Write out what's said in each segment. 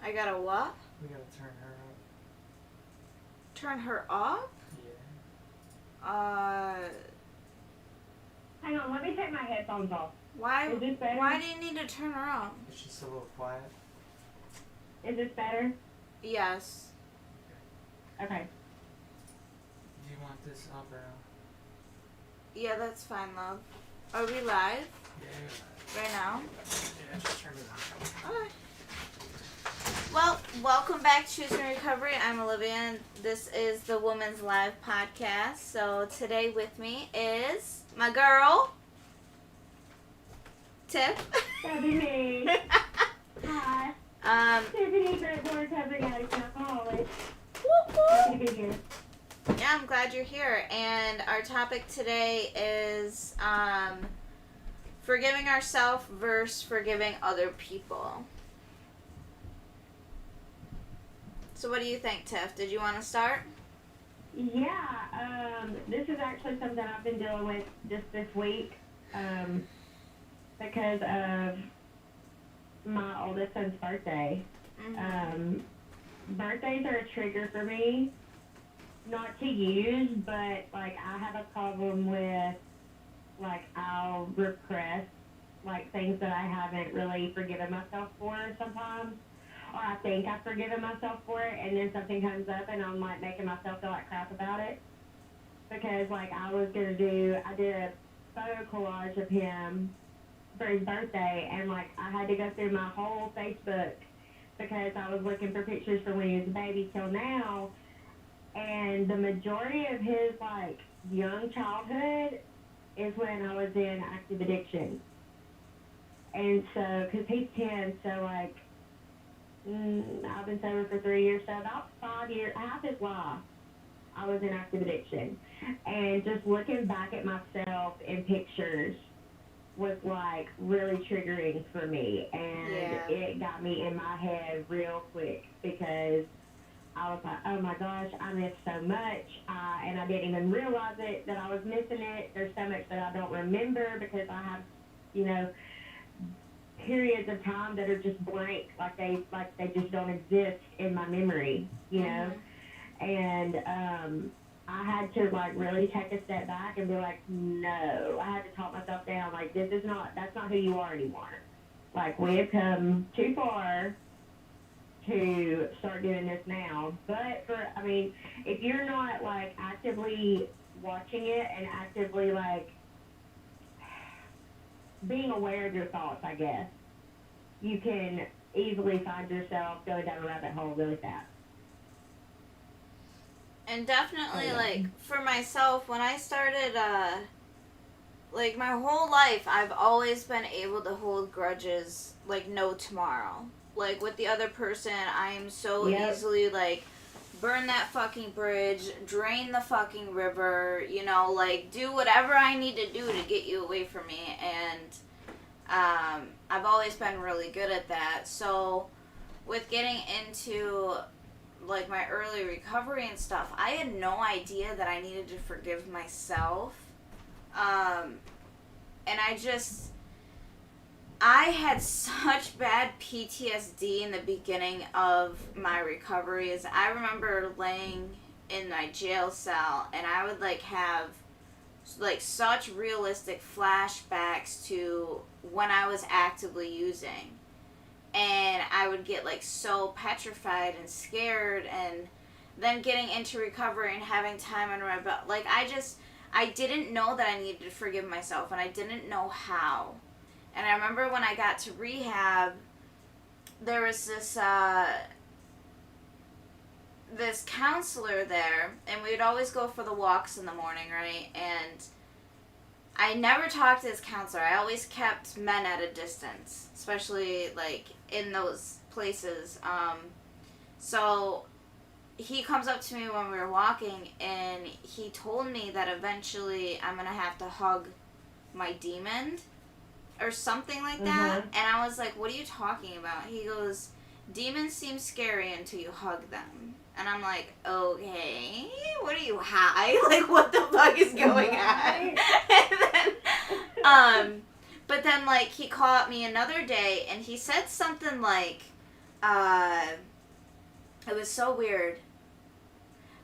I gotta what? We gotta turn her up. Turn her up? Yeah. Hang on, let me take my headphones off. Why? Is this better? Why do you need to turn her up? It's just a little quiet. Is this better? Yes. Okay. Do you want this up or no? Yeah, that's fine, love. Are we live? Yeah. Right now? Yeah, just turn it on. Okay. Well, welcome back to Choosing Recovery. I'm Olivia, and this is the Women's Live podcast. So today with me is my girl, Tiff. That'd be me. Hi. Tiffany, Great Recovery Addict and Alcoholic. Happy to be here. Yeah, I'm glad you're here. And our topic today is forgiving ourselves versus forgiving other people. So what do you think, Tiff? Did you want to start? Yeah, this is actually something I've been dealing with just this week because of my oldest son's birthday. Mm-hmm. Birthdays are a trigger for me, not to use, but, like, I have a problem with, like, I'll repress, like, things that I haven't really forgiven myself for sometimes. Or I think I've forgiven myself for it, and then something comes up, and I'm, like, making myself feel like crap about it. Because, like, I did a photo collage of him for his birthday, and, like, I had to go through my whole Facebook because I was looking for pictures from when he was a baby till now, and the majority of his, like, young childhood is when I was in active addiction. And so, because he's 10, so, like, I've been sober for 3 years, so about 5 years, half his life, I was in active addiction. And just looking back at myself in pictures was, like, really triggering for me. And It got me in my head real quick because I was like, oh my gosh, I missed so much. And I didn't even realize it, that I was missing it. There's so much that I don't remember because I have, periods of time that are just blank, like they just don't exist in my memory, know. And I had to, like, really take a step back and be like, no. I had to talk myself down, like, that's not who you are anymore. Like, we have come too far to start doing this now. But if you're not, like, actively watching it and actively, like, being aware of your thoughts, I guess, you can easily find yourself going down a rabbit hole really fast. And definitely, like, for myself, when I started, like, my whole life, I've always been able to hold grudges, like, no tomorrow. Like, with the other person, I am so easily, like, burn that fucking bridge, drain the fucking river, like, do whatever I need to do to get you away from me, and I've always been really good at that. So with getting into, like, my early recovery and stuff, I had no idea that I needed to forgive myself, and I had such bad PTSD in the beginning of my recovery. As I remember laying in my jail cell, and I would, like, have, like, such realistic flashbacks to when I was actively using. And I would get, like, so petrified and scared, and then getting into recovery and having time under my belt. Like, I didn't know that I needed to forgive myself, and I didn't know how. And I remember when I got to rehab, there was this counselor there, and we would always go for the walks in the morning, right? And I never talked to this counselor. I always kept men at a distance, especially, like, in those places. So he comes up to me when we were walking, and he told me that eventually I'm going to have to hug my demon or something like that. And I was like, what are you talking about? He goes, demons seem scary until you hug them. And I'm like, okay, what are you, high? Like, what the fuck is going on? And then, but then, like, he called me another day, and he said something like, it was so weird.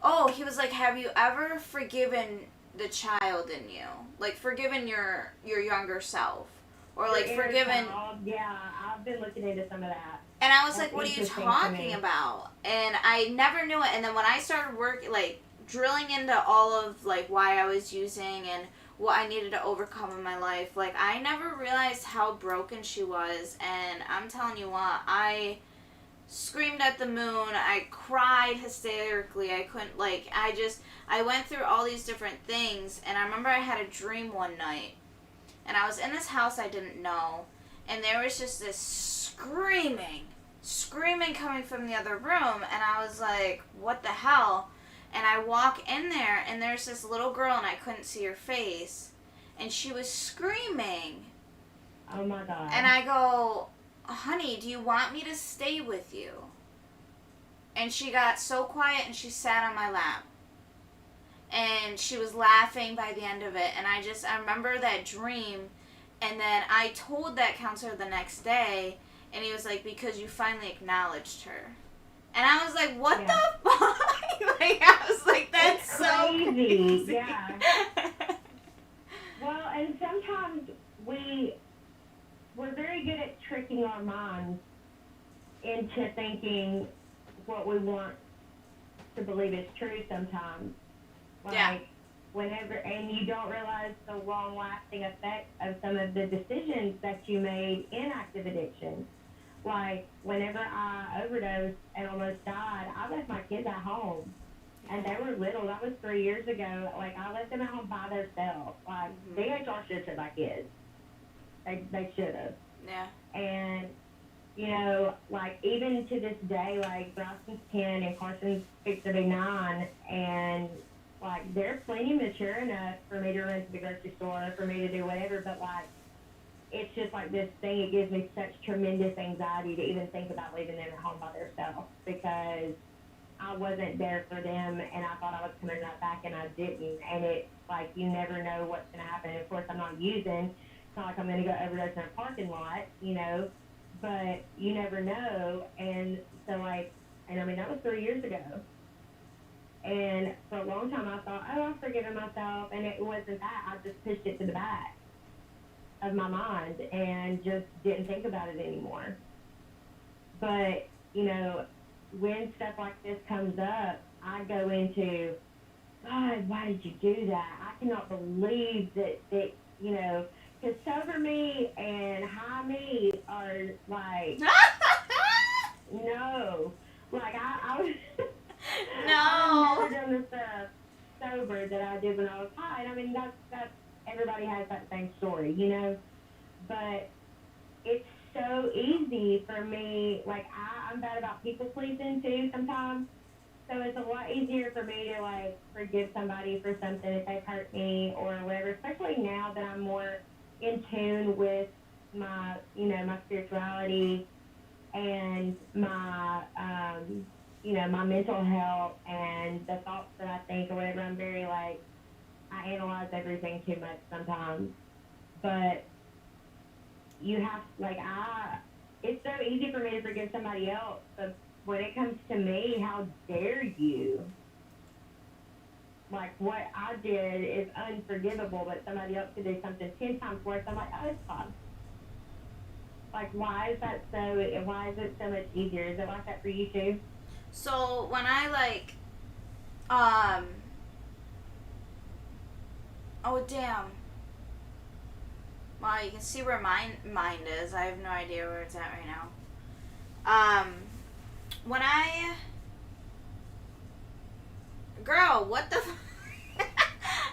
Oh, he was like, have you ever forgiven the child in you? Like, forgiven your younger self? Or, like, Your inner forgiven... child, yeah, I've been looking into some of that. And I was That's like, what are you interesting to talking me. about? And I never knew it. And then when I started working, like, drilling into all of, like, why I was using and what I needed to overcome in my life, like, I never realized how broken she was. And I'm telling you what, I screamed at the moon. I cried hysterically. I couldn't, like, I went through all these different things. And I remember I had a dream one night. And I was in this house I didn't know. And there was just this screaming coming from the other room. And I was like, what the hell? And I walk in there, and there's this little girl, and I couldn't see her face. And she was screaming. Oh, my God. And I go, honey, do you want me to stay with you? And she got so quiet, and she sat on my lap. And she was laughing by the end of it. And I remember that dream. And then I told that counselor the next day, and he was like, because you finally acknowledged her. And I was like, what the fuck? Like, I was like, that's it's so crazy. Yeah. Well, and sometimes we're very good at tricking our minds into thinking what we want to believe is true sometimes. Like, whenever, and you don't realize the long-lasting effect of some of the decisions that you made in active addiction. Like, whenever I overdosed and almost died, I left my kids at home. And they were little. That was 3 years ago. Like, I left them at home by themselves. Like, DHR should have took my kids. They should have. Yeah. And, you know, like, even to this day, like, Bryson's 10 and Carson's 6 to be 9. And, like, they're plenty mature enough for me to run to the grocery store, for me to do whatever. But, like, it's just like this thing, it gives me such tremendous anxiety to even think about leaving them at home by themselves because I wasn't there for them and I thought I was coming right back and I didn't. And it's like you never know what's going to happen. And of course, I'm not using. It's not like I'm going to go overdose in a parking lot, you know, but you never know. And so, like, and I mean, that was 3 years ago. And for a long time, I thought, oh, I've forgiven myself. And it wasn't that. I just pushed it to the back of my mind and just didn't think about it anymore. But, you know, when stuff like this comes up, I go into, God, why did you do that? I cannot believe that you know, because sober me and high me are like, no. Like, I was, No. I've never done the stuff sober that I did when I was high. And I mean, that's everybody has that same story, you know, but it's so easy for me, like, I'm bad about people pleasing too sometimes, so it's a lot easier for me to, like, forgive somebody for something if they've hurt me or whatever, especially now that I'm more in tune with my, you know, my spirituality and my, you know, my mental health and the thoughts that I think or whatever. I'm very, like, I analyze everything too much sometimes, but you have, like, it's so easy for me to forgive somebody else, but when it comes to me, how dare you? Like, what I did is unforgivable, but somebody else could do something 10 times worse. I'm like, oh, it's fine. Like, why is it so much easier? Is it like that for you too? So when I, like, oh, damn. Wow, you can see where my mind is. I have no idea where it's at right now. When girl, what the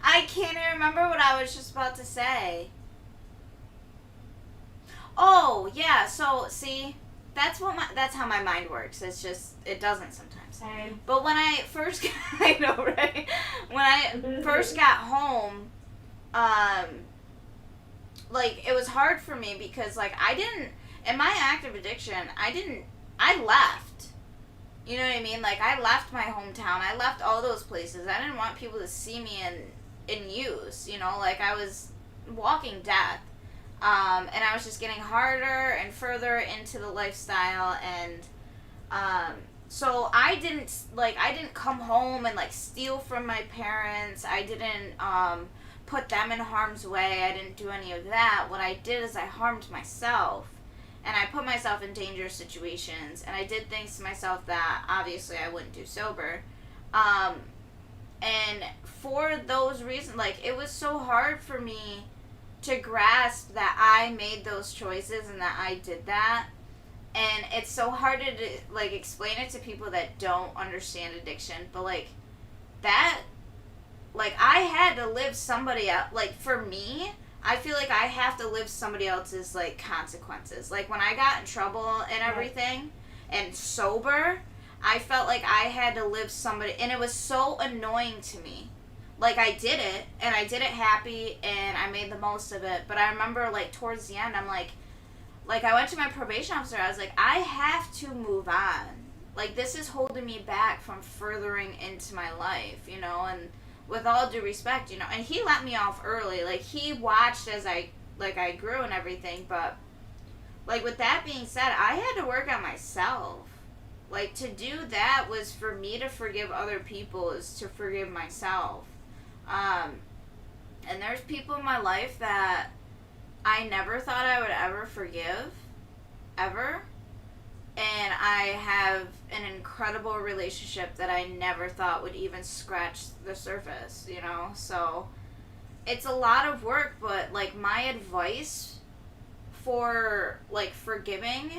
I can't even remember what I was just about to say. Oh, yeah, so, see, that's how my mind works. It's just, it doesn't sometimes. Same. But when I first I know, right? When I first got home, like, it was hard for me because, like, in my active addiction, I left. You know what I mean? Like, I left my hometown. I left all those places. I didn't want people to see me in use, you know? Like, I was walking death. And I was just getting harder and further into the lifestyle, and So I didn't come home and like steal from my parents. I didn't put them in harm's way. I didn't do any of that. What I did is I harmed myself, and I put myself in dangerous situations, and I did things to myself that obviously I wouldn't do sober. And for those reasons, like, it was so hard for me to grasp that I made those choices and that I did that. And it's so hard to, like, explain it to people that don't understand addiction. But, like, that, like, I had to live somebody else. Like, for me, I feel like I have to live somebody else's, like, consequences. Like, when I got in trouble and everything and sober, I felt like I had to live somebody, and it was so annoying to me. Like, I did it, and I did it happy, and I made the most of it. But I remember, like, towards the end, I'm like, I went to my probation officer, I was like, I have to move on. Like, this is holding me back from furthering into my life, you know, and with all due respect, you know, and he let me off early. Like, he watched as I grew and everything, but, like, with that being said, I had to work on myself. Like, to do that was for me to forgive other people is to forgive myself. And there's people in my life that I never thought I would ever forgive, ever. And I have an incredible relationship that I never thought would even scratch the surface, you know? So, it's a lot of work, but, like, my advice for, like, forgiving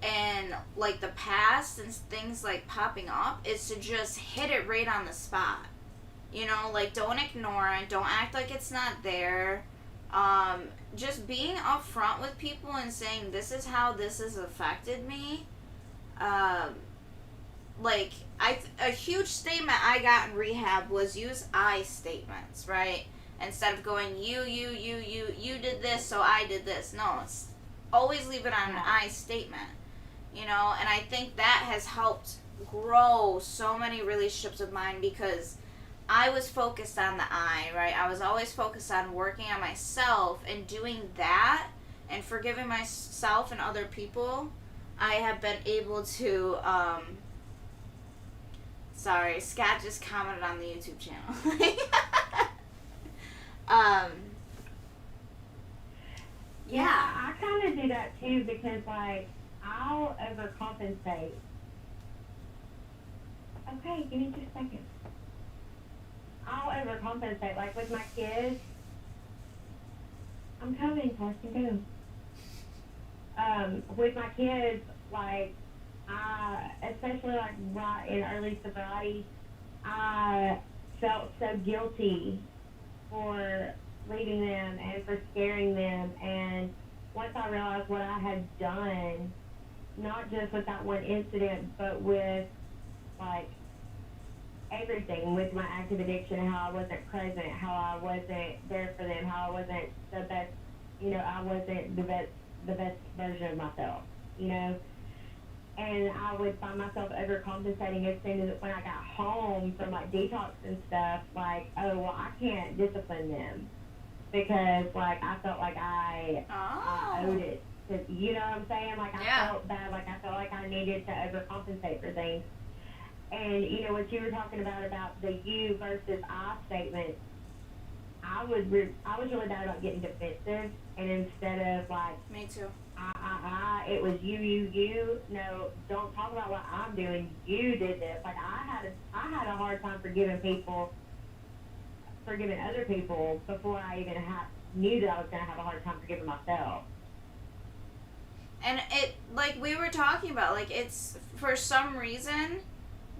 and, like, the past and things, like, popping up is to just hit it right on the spot. You know, like, don't ignore it. Don't act like it's not there. Just being upfront with people and saying, this is how this has affected me. Like, a huge statement I got in rehab was use I statements, right? Instead of going, you did this, so I did this. No, it's always leave it on an I statement. You know, and I think that has helped grow so many relationships of mine because I was focused on the I, right? I was always focused on working on myself and doing that and forgiving myself and other people. I have been able to, sorry, Scott just commented on the YouTube channel. Yeah, I kind of do that too because, like, I'll overcompensate. Okay, give me just a second. I'll overcompensate. Like, with my kids, I'm coming, Preston, go. With my kids, like, especially, like, right in early sobriety, I felt so guilty for leaving them and for scaring them. And once I realized what I had done, not just with that one incident, but with, like, everything, with my active addiction, how I wasn't present, how I wasn't there for them, how I wasn't the best, you know, I wasn't the best version of myself, you know. And I would find myself overcompensating as soon as when I got home from, like, detox and stuff, like, oh, well, I can't discipline them because, like, I felt like I owed it. To, you know what I'm saying? Like, I felt bad, like, I felt like I needed to overcompensate for things. And, you know, what you were talking about the you versus I statement, I was really bad about getting defensive, and instead of, like, Me too. it was you. No, don't talk about what I'm doing. You did this. Like, I had a hard time forgiving other people before I even knew that I was going to have a hard time forgiving myself. And it, like we were talking about, like, it's, for some reason,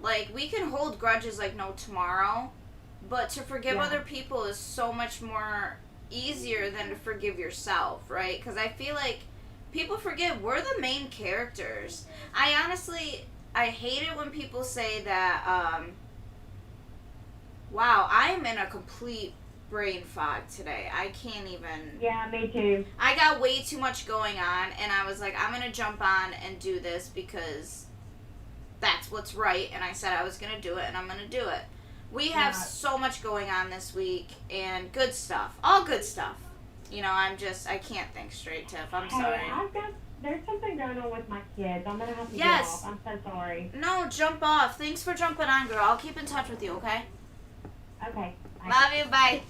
like, we can hold grudges like no tomorrow, but to forgive other people is so much more easier than to forgive yourself, right? Because I feel like people forget we're the main characters. I hate it when people say that, wow, I'm in a complete brain fog today. I can't even. Yeah, me too. I got way too much going on, and I was like, I'm going to jump on and do this because that's what's right, and I said I was going to do it, and I'm going to do it. We have so much going on this week, and good stuff. All good stuff. You know, I can't think straight, Tiff. I'm sorry. I've got there's something going on with my kids. I'm gonna have to Yes. get off. I'm so sorry. No, jump off. Thanks for jumping on, girl. I'll keep in touch with you, okay? Okay. Bye. Love you. Bye.